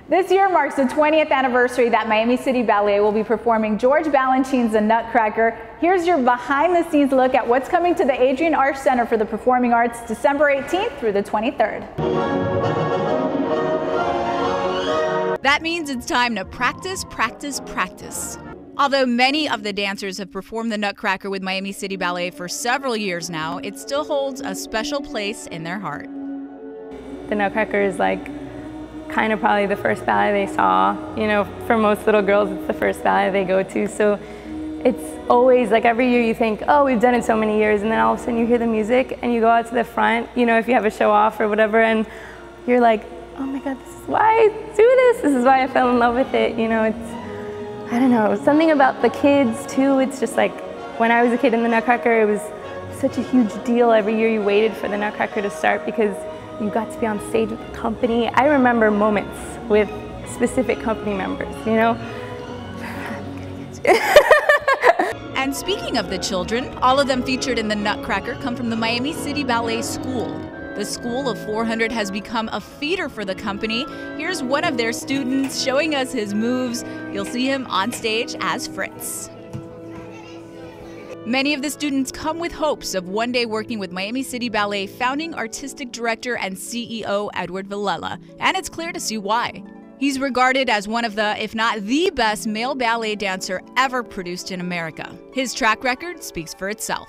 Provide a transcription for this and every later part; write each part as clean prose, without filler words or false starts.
This year marks the 20th anniversary that Miami City Ballet will be performing George Balanchine's The Nutcracker. Here's your behind-the-scenes look at what's coming to the Adrian Arch Center for the Performing Arts December 18th through the 23rd. That means it's time to practice, practice, practice. Although many of the dancers have performed the Nutcracker with Miami City Ballet for several years now, it still holds a special place in their heart. The Nutcracker is like kind of probably the first ballet they saw. You know, for most little girls, it's the first ballet they go to. So it's always like every year you think, oh, we've done it so many years, and then all of a sudden you hear the music and you go out to the front, you know, if you have a show off or whatever, and you're like, oh my God, this is why I do this. This is why I fell in love with it. You know, it's, I don't know, something about the kids too. It's just like when I was a kid in the Nutcracker, it was such a huge deal. Every year you waited for the Nutcracker to start because you got to be on stage with the company. I remember moments with specific company members, you know? And speaking of the children, all of them featured in the Nutcracker come from the Miami City Ballet School. The school of 400 has become a feeder for the company. Here's one of their students showing us his moves. You'll see him on stage as Fritz. Many of the students come with hopes of one day working with Miami City Ballet founding artistic director and CEO Edward Villela, and it's clear to see why. He's regarded as one of the, if not the best male ballet dancer ever produced in America. His track record speaks for itself.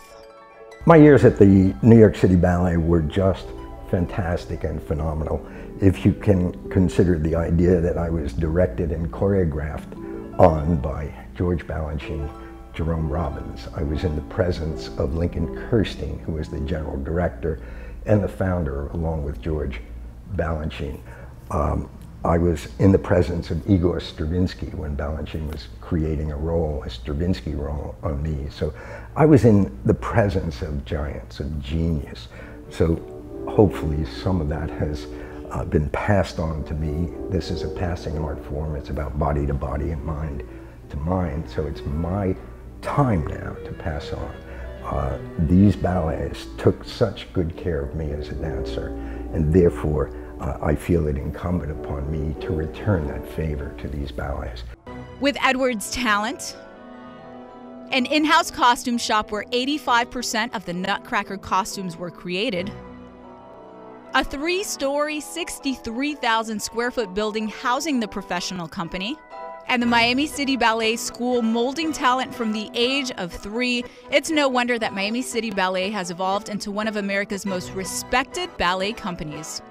My years at the New York City Ballet were just fantastic and phenomenal. If you can consider the idea that I was directed and choreographed on by George Balanchine, Jerome Robbins. I was in the presence of Lincoln Kirstein, who was the general director and the founder, along with George Balanchine. I was in the presence of Igor Stravinsky when Balanchine was creating a role, a Stravinsky role on me. So I was in the presence of giants, of genius. So hopefully some of that has been passed on to me. This is a passing art form. It's about body to body and mind to mind. So it's my time now to pass on. These ballets took such good care of me as a dancer, and therefore I feel it incumbent upon me to return that favor to these ballets. With Edward's talent, an in-house costume shop where 85% of the Nutcracker costumes were created, a 3-story, 63,000 square foot building housing the professional company, and the Miami City Ballet School molding talent from the age of 3, it's no wonder that Miami City Ballet has evolved into one of America's most respected ballet companies.